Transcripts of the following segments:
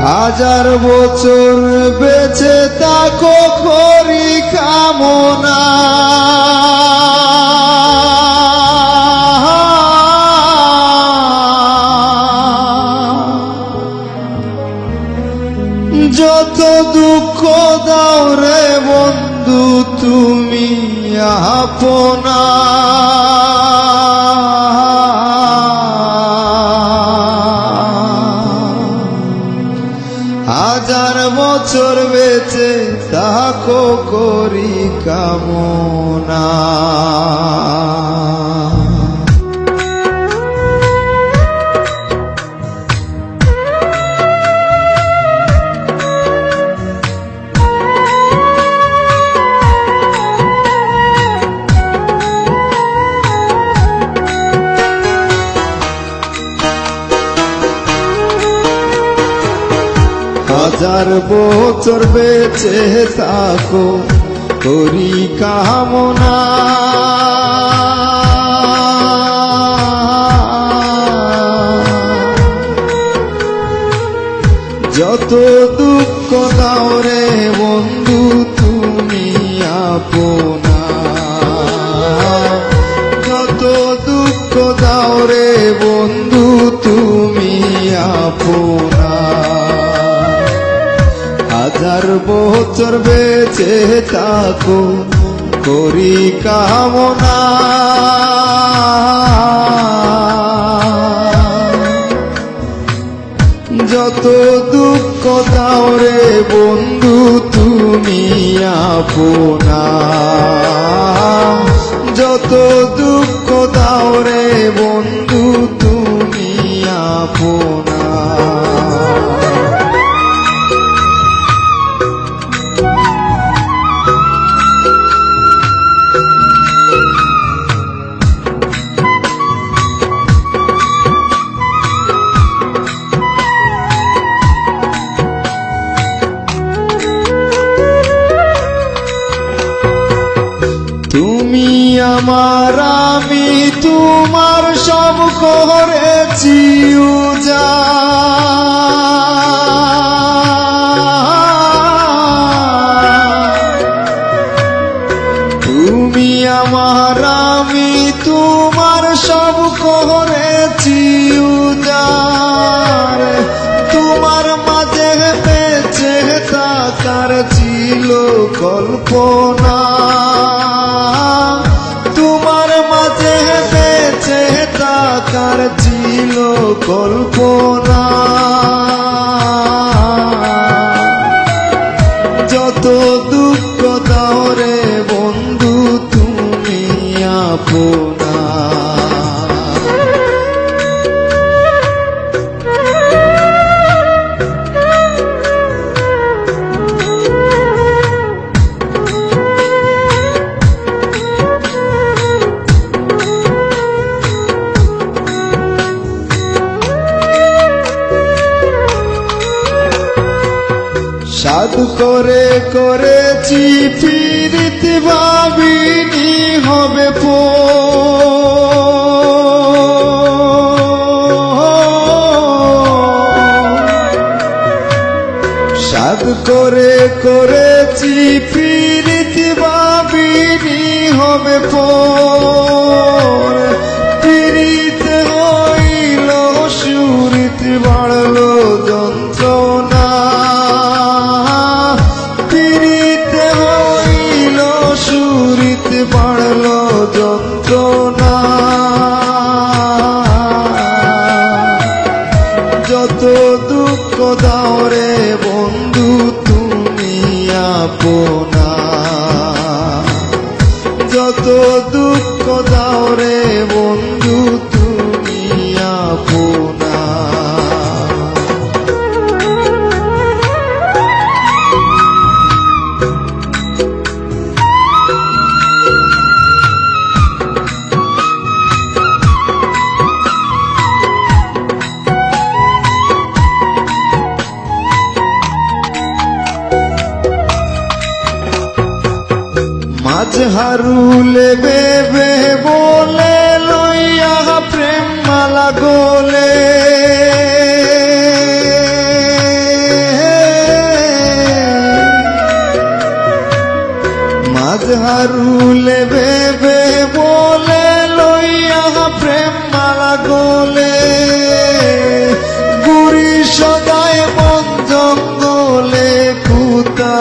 হাজার বছর বেঁচে থাকো করি কামনা। যত দুঃখ দাও রে বন্ধু তুমি আপনা। হাজার বছর বেঁচে থাকো করি কামনা। হাজার বছর বেঁচে থাকো করি কামনা। যত দুঃখ দাও রে বন্ধু তুমি আপনা। যত দুঃখ দাও রে বন্ধু তুমি আপনা। হাজার বছর বেঁচে থাকো করি কামনা। যত দুঃখ দাও রে বন্ধু তুমি আপনা। যত দুঃখ দাও রে বন্ধু তুমি আপনা। তুমি আমার আমি তোমার সব করেছি উজাড়। তুমি আমার আমি তোমার সব করেছি উজাড়। তোমার মাঝে বেঁচে থাকার ছিল কল্পনা। তোমার মাঝে বেঁচে থাকার ছিল কল্পনা। যত দুঃখ দাও রে বন্ধু তুমি আপনা। সাধ করে করেছি ফিরিতে ভাবিনি হবে সাধ করে করেছি ফিরিতে ভাবিনি হবে ফিরিতে হইল সুরিতে বাড়লো যন্ত্রণা। সুরিতে বাড়লো যন্ত্রণা। যত দুঃখ দাও রে বন্ধু তুমি আপনা। যত দুঃখ দাও রে বন্ধু তুমি আপনা। মাঝহারুলে বেবে বলে লইয়া প্রেম মালা গোলে।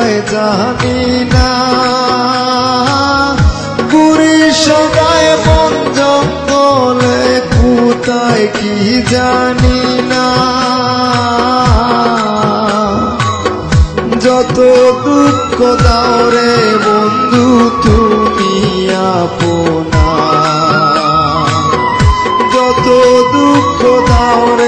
কোথায় জানি না, বুড়ি সদায় বন জঙ্গলে কোথায় কি জানি না। যত দুঃখ দাও রে বন্ধু তুমি আপনা, যত দুঃখ দাও রে